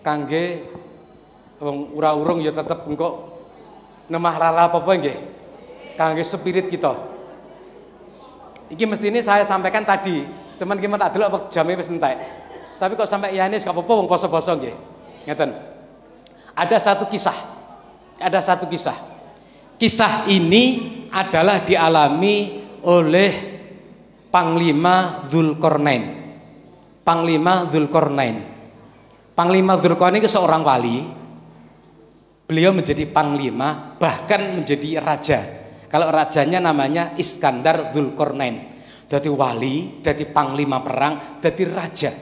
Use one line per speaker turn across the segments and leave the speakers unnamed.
kangge wong ura-urung ya tetep engko nemah rara apa-apa nggih. Kangge spirit kita. Iki mestine saya sampaikan tadi, cuman ki tak delok jame wis entek. Tapi kok sampai iyane gak apa-apa wong poso-poso nggih. Ngeten. Ada satu kisah. Kisah ini adalah dialami oleh Panglima Dzulkarnain. Panglima Dzulkarnain itu seorang wali. Beliau menjadi panglima, bahkan menjadi raja. Kalau rajanya namanya Iskandar Dzulkarnain. Jadi wali, jadi panglima perang, jadi raja.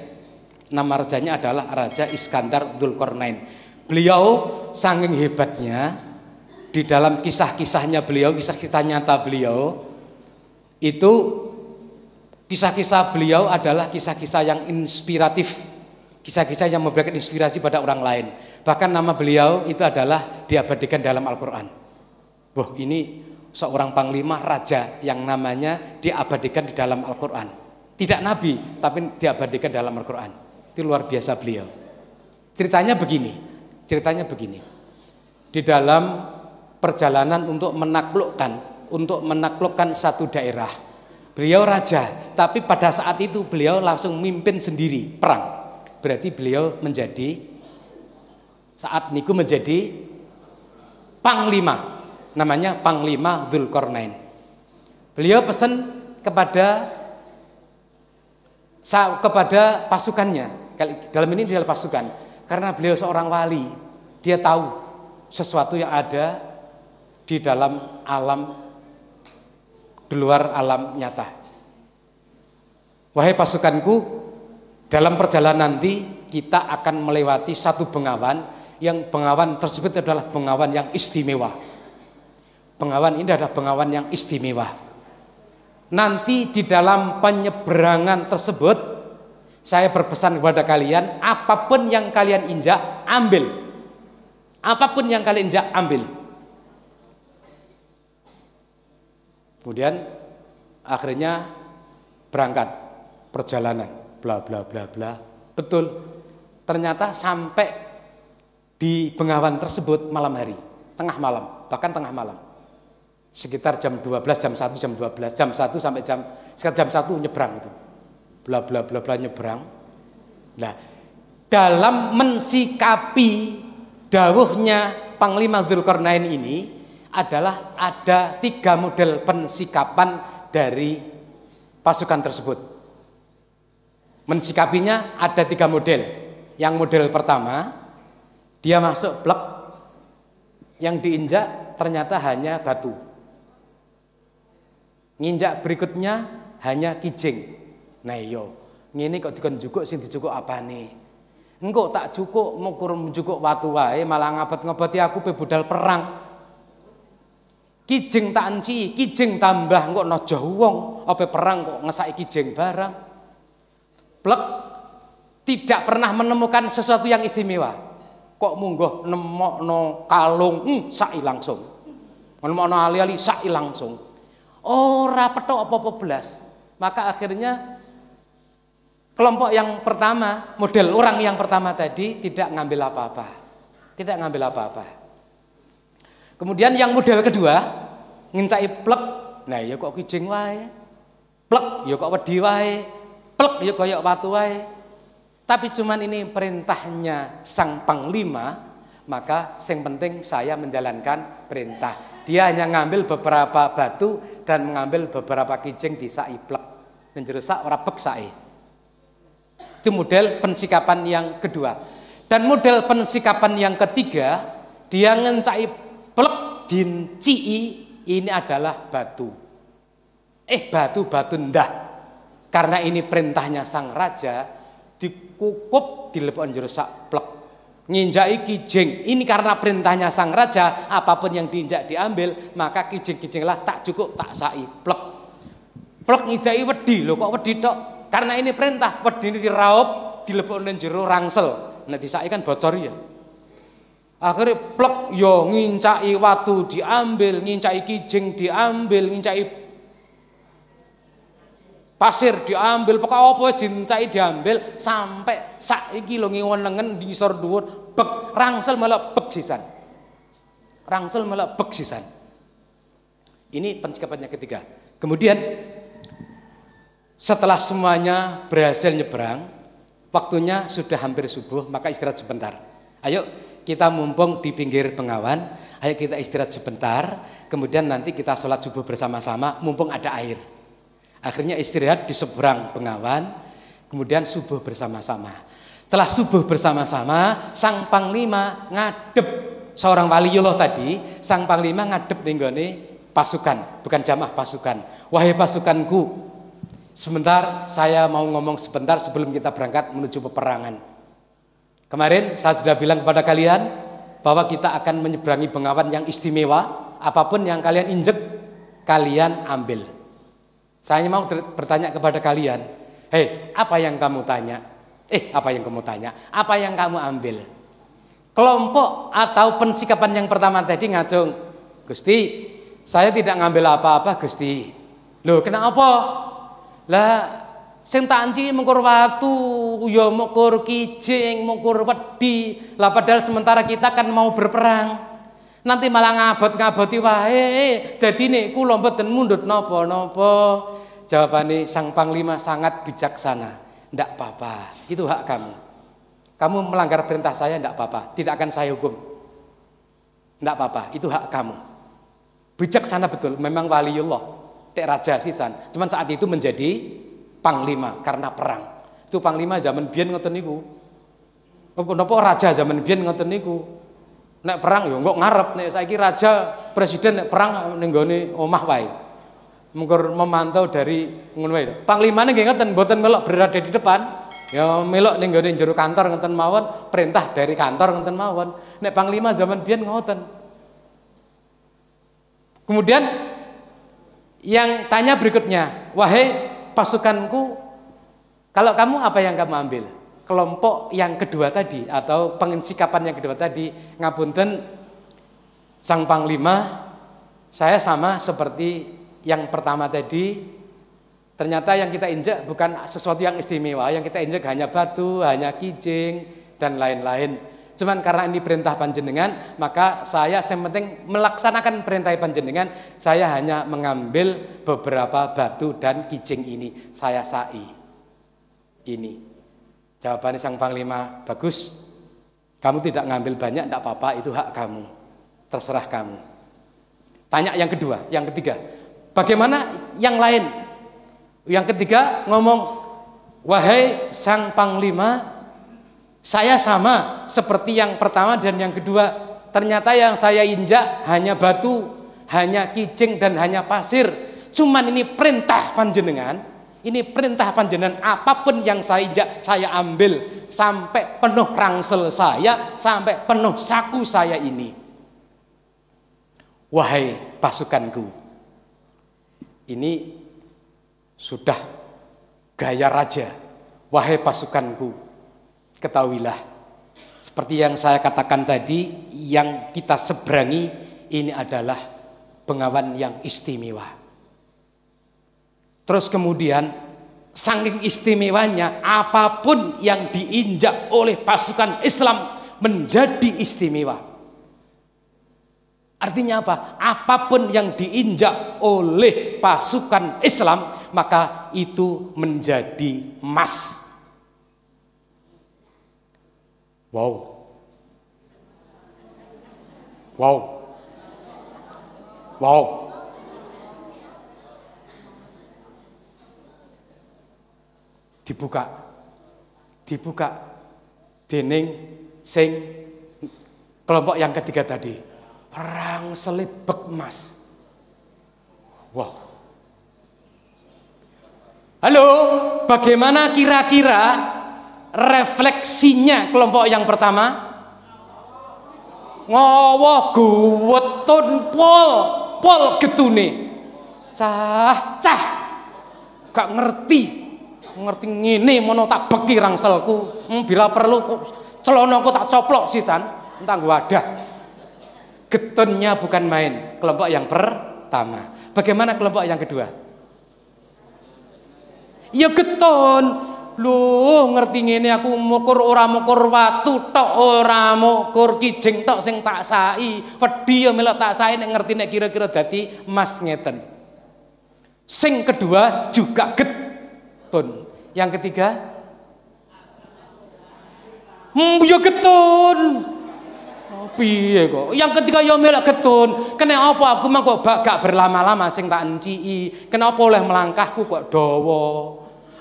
Nama rajanya adalah Raja Iskandar Dzulkarnain. Beliau saking hebatnya, di dalam kisah-kisahnya beliau, kisah-kisah nyata beliau, itu kisah-kisah beliau adalah kisah-kisah yang inspiratif, kisah-kisah yang memberikan inspirasi pada orang lain. Bahkan nama beliau itu adalah diabadikan dalam Al-Quran. Wah, ini seorang panglima raja yang namanya diabadikan di dalam Al-Quran. Tidak nabi, tapi diabadikan dalam Al-Quran. Itu luar biasa beliau. Ceritanya begini. Di dalam perjalanan untuk menaklukkan satu daerah. Beliau raja, tapi pada saat itu beliau langsung mimpin sendiri perang. Berarti beliau menjadi panglima. Namanya Panglima Dzulkarnain. Beliau pesan kepada pasukannya. Dalam ini adalah pasukan. Karena beliau seorang wali, dia tahu sesuatu yang ada di dalam alam, di luar alam nyata. Wahai pasukanku, dalam perjalanan nanti kita akan melewati satu bengawan, yang bengawan tersebut adalah bengawan yang istimewa. Bengawan ini adalah bengawan yang istimewa. Nanti di dalam penyeberangan tersebut, saya berpesan kepada kalian, apapun yang kalian injak, ambil. Apapun yang kalian injak, ambil. Kemudian akhirnya berangkat perjalanan, bla bla bla bla. Betul, ternyata sampai di bengawan tersebut malam hari, tengah malam, bahkan tengah malam. Sekitar jam 12, jam 1, jam 12, jam 1 sampai sekitar jam 1 nyebrang itu. Bla bla bla bla nyebrang. Nah, dalam mensikapi dawuhnya Panglima Dzulkarnain ini adalah ada 3 model pensikapan dari pasukan tersebut. Mensikapinya ada 3 model. Yang model pertama, dia masuk plek, yang diinjak ternyata hanya batu. Nginjak berikutnya hanya kijing. Nah yo, ngene kok dikon jukuk sing dijukuk apane? Engko tak jukuk ngukur njukuk watu wae malah ngabet-ngabeti aku pe budal perang. Kijing tak enci, kijing tambah engko nojoh wong, apa perang kok ngesaki kijing barang. Plek, tidak pernah menemukan sesuatu yang istimewa. Kok munggoh nemokno kalung, sai langsung. Nemokno ali-ali sai langsung. Ora petok apa-apa belas. Maka akhirnya kelompok yang pertama, model orang yang pertama tadi tidak ngambil apa-apa. Kemudian yang model kedua, ngincai plek. Nah, ya kok kijing wae. Plek, ya kok wedi wae. Plek, ya koyok watu wae. Tapi cuman ini perintahnya sang panglima, maka yang penting saya menjalankan perintah. Dia hanya ngambil beberapa batu dan mengambil beberapa kijing di sai plek. Menjerusak ora bek sae. Itu model pensikapan yang kedua. Dan model pensikapan yang ketiga, dia ngencai plek dincii, ini adalah batu. Batu ndah. Karena ini perintahnya sang raja, dikukup dilepon jerusak plek. Nginjai kijing, ini karena perintahnya sang raja, apapun yang diinjak diambil, maka kijing-kijinglah tak cukup tak sai plek. Plek ngijai wedi, lho kok wedi tok? Karena ini perintah, wedi diraup, dilepon jero rangsel. Nah disai kan bocor ya. Akhirnya plek yo ngincai watu diambil, ngincai kijing diambil, ngincai Pasir diambil, pokoknya apa dincai diambil sampai saiki lho ngiwonengen di isor dhuwur, bek rangsel malah bek sisan. Rangsel malah bek sisan. Ini pencikapan yang ketiga. Kemudian setelah semuanya berhasil nyebrang, waktunya sudah hampir subuh, maka istirahat sebentar. Ayo kita mumpung di pinggir Bengawan, ayo kita istirahat sebentar, kemudian nanti kita sholat subuh bersama-sama, mumpung ada air. Akhirnya istirahat di seberang Bengawan, kemudian subuh bersama-sama. Setelah subuh bersama-sama, Sang Panglima ngadep, seorang waliullah tadi, Sang Panglima ngadep ninggone pasukan, bukan jamaah pasukan. Wahai pasukanku, sebentar saya mau ngomong sebentar sebelum kita berangkat menuju peperangan. Kemarin saya sudah bilang kepada kalian bahwa kita akan menyeberangi Bengawan yang istimewa, apapun yang kalian injek, kalian ambil. Saya mau bertanya kepada kalian, hei, apa yang kamu tanya? Apa yang kamu tanya? Apa yang kamu ambil? Kelompok atau pensikapan yang pertama tadi ngacung, Gusti, saya tidak ngambil apa-apa, Gusti. Loh, kenapa? Lah, sing tak anci mengukur watu, ya mengukur kijing, mengukur wedi. Lah padahal sementara kita kan mau berperang. Nanti malah ngabot-ngaboti wae. Dadine kula mboten mundhut napa-napa. Jawabane Sang Panglima sangat bijaksana. Ndak apa-apa, itu hak kamu. Kamu melanggar perintah saya ndak apa-apa, tidak akan saya hukum. Ndak apa-apa, itu hak kamu. Bijaksana betul, memang waliullah, tek raja sisan. Cuman saat itu menjadi panglima karena perang. Itu panglima zaman biyen ngoten niku. Napa raja zaman biyen ngoten niku. Nek perang ya engko ngarep, nek saiki raja presiden nek perang ning gone omah wae. Mengkur memantau dari ngono wae. Panglimane nggih ngoten, mboten melok berada di depan. Ya melok ning gone jero kantor ngoten mawon, perintah dari kantor ngoten mawon. Nek panglima zaman biyen ngoten. Kemudian yang tanya berikutnya, wahai pasukanku, kalau kamu apa yang kamu ambil? Kelompok yang kedua tadi atau penginsikapan yang kedua tadi, ngapunten Sang Panglima, saya sama seperti yang pertama tadi. Ternyata yang kita injak bukan sesuatu yang istimewa, yang kita injak hanya batu, hanya kijing dan lain-lain. Cuman karena ini perintah panjenengan, maka saya penting melaksanakan perintah panjenengan. Saya hanya mengambil beberapa batu dan kijing ini, saya sai. Ini jawabannya Sang Panglima, bagus. Kamu tidak ngambil banyak, tidak apa-apa, itu hak kamu. Terserah kamu. Tanya yang kedua, yang ketiga. Bagaimana yang lain? Yang ketiga ngomong, wahai Sang Panglima, saya sama seperti yang pertama dan yang kedua. Ternyata yang saya injak hanya batu, hanya kijing dan hanya pasir. Cuman ini perintah panjenengan. Ini perintah panjenengan, apapun yang saya injak, saya ambil sampai penuh rangsel saya, sampai penuh saku saya ini. Wahai pasukanku, ini sudah gaya raja. Wahai pasukanku, ketahuilah, seperti yang saya katakan tadi, yang kita seberangi ini adalah Bengawan yang istimewa. Terus kemudian saking istimewanya, apapun yang diinjak oleh pasukan Islam menjadi istimewa. Artinya apa? Apapun yang diinjak oleh pasukan Islam, maka itu menjadi emas. Wow. Wow. Wow. Dibuka dening sing kelompok yang ketiga tadi, rangsel bek emas. Wow. Halo, bagaimana kira-kira refleksinya kelompok yang pertama? Ngowoh guwetun pol getune. Cah, gak ngerti ngene mono tak beki rangselku. Bila perlu celonoku tak coplok sisan, entah gua wadah. Getunnya bukan main. Kelompok yang pertama. Bagaimana kelompok yang kedua? Ya getun. Lho ngerti ngene aku mukur ora mukur watu tok, ora mukur kijing tok sing tak sai. Wedi ya melok tak sai nek ngerti nek kira-kira dadi emas ngeten. Sing kedua juga getun. Yang ketiga ya getun. Oh, piye kok? Yang ketiga ya melok getun. Kena apa aku mah kok gak berlama-lama sing tak enciki. Kenapa oleh melangkahku kok dawa?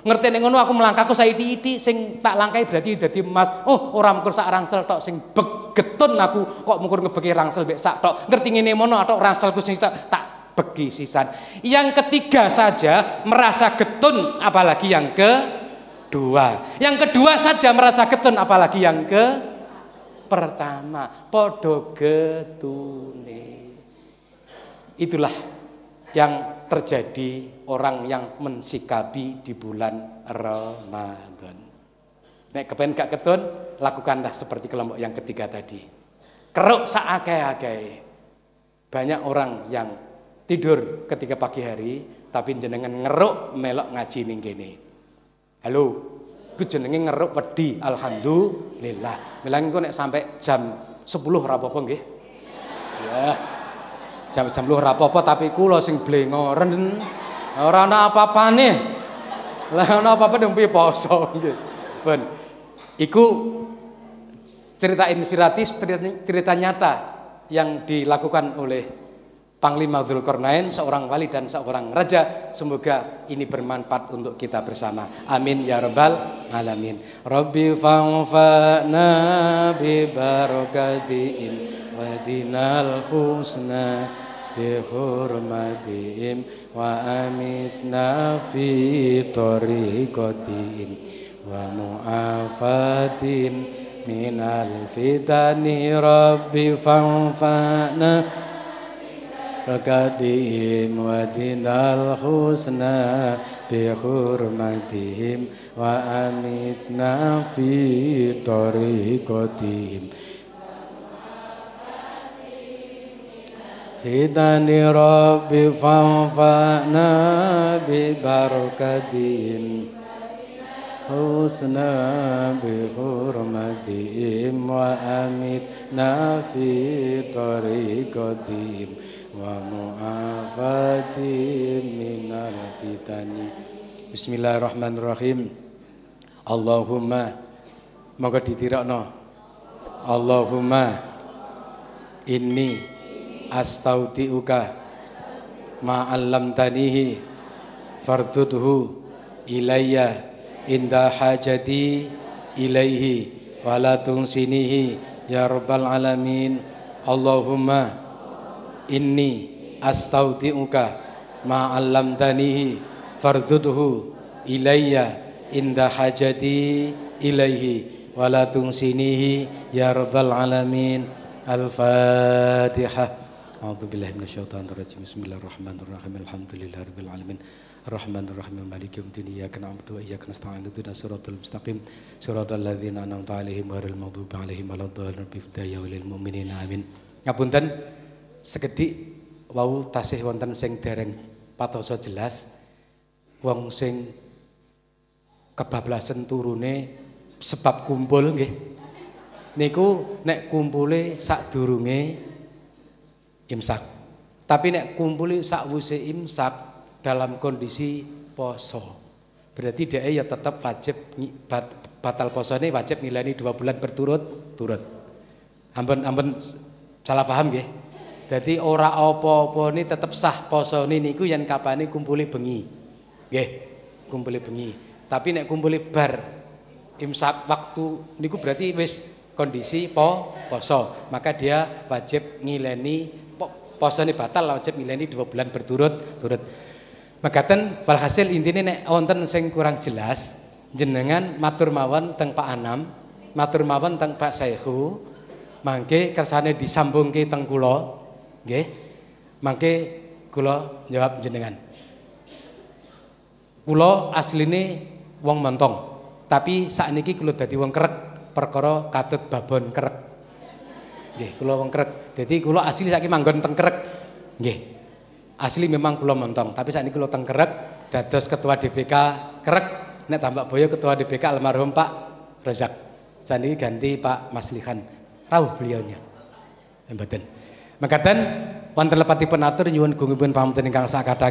Ngerti ning ngono aku melangkahku saithik-ithik sing tak langkahi berarti dadi emas. Oh, ora mungkur sak rangsel tok sing begetun aku kok mungkur ngebeki rangsel mek sak tok. Ngerti ngene mono tok rangselku sing tak begi sisan. Yang ketiga saja merasa getun apalagi yang kedua. Yang kedua saja merasa getun apalagi yang pertama. Podo getune. Itulah yang terjadi orang yang mensikapi di bulan Ramadan. Nek kepen gak ketun, lakukanlah seperti kelompok yang ketiga tadi. Keruk saakeh-akeh. Banyak orang yang tidur ketika pagi hari, tapi jenengan ngeruk melok ngaji ning kene. Halo, ku jenenge ngeruk wedi, alhamdulillah. Milang ku nek sampai jam 10 ora apa-apa nggih. Ya. Jam-jam lu rapopo tapi kula sing blengoren ora ana apa-apane. Lah ana apa-apa ndung piye poso nggih. Ben. Iku cerita inspiratif, cerita nyata yang dilakukan oleh Panglima Dzulkarnain, seorang wali dan seorang raja. Semoga ini bermanfaat untuk kita bersama. Amin ya rabbal alamin. Rabbi fa'fa'na bi barakatihim wa dinal husna bi hurmatihim wa amitna fi tariqatihim wa mu'afatin minal fitani. Rabbi fa'fa'na rakatihim wa dinal husna bi hurmatihim wa amitna fi tariqatihim fitani. Rabbi fanfa'na bi barakatihim husna bi hurmatihim wa amitna fi tariqatihim wa mu'afatin minal fitani. Bismillahirrahmanirrahim. Allahumma monggo ditirakno. Allahumma inni astaudiuka ma 'allamtanihi fardudhu ilayya inda hajati ilaihi wa la tunsinihi ya rabbal alamin. Allahumma inni astaudiuka ma 'allamtanihi fardudhu ilayya inda hajati ilaihi wa la tunsinihi ya rabbal alamin. Al-Fatihah. A'udzubillahi minasyaitonir rajim. Bismillahirrahmanirrahim. Alhamdulillahirabbil alamin. Arrahmanirrahim. Maliki yaumiddin. Iyyaka na'budu wa iyyaka nasta'in. Ihdinas siratal mustaqim. Siratal ladzina an'amta 'alaihim ghairil maghdubi 'alaihim waladdallin. Bi'idaya walil mu'minin. Amin. Ngapunten sekedhik wau tasih wonten sing dereng patoso jelas. Wong sing kebablasan turune sebab kumpul nggih. Niku nek kumpule sadurunge imsak. Tapi nek kumpule sakwise imsak dalam kondisi poso. Berarti dia ya tetap wajib batal posone wajib ngilani 2 bulan berturut-turut. Ampun salah paham nggih. Dadi ora apa-apa ni tetap sah posone niku yen kapane kumpule bengi. Nggih, kumpule bengi. Tapi nek kumpule bar imsak waktu niku berarti wis kondisi poso, maka dia wajib ngileni posone batal, wajib ngileni 2 bulan berturut-turut. Makaten walhasil intine nek wonten sing kurang jelas jenengan matur mawon teng Pak Anam, matur mawon teng Pak Saikhu, mangke kersane disambungke teng kula, nggih. Mangke kula jawab jenengan. Kula asline wong Montong, tapi sakniki kula dadi wong Krek. Perkara katut babon Krek. Nggih, kula wong Krek. Dadi kula asli saiki manggon teng Krek. Nggih. Asli memang kula Montong, tapi sakniki kula teng Krek dados ketua DPK kerek nek tambak boyo ketua DPK almarhum Pak Razak. Sandi ganti Pak Maslihan. Rawuh beliaunya. Mboten. Mekaten wonten lepatipun atur nyuwun gungipun pamunten ingkang sakatha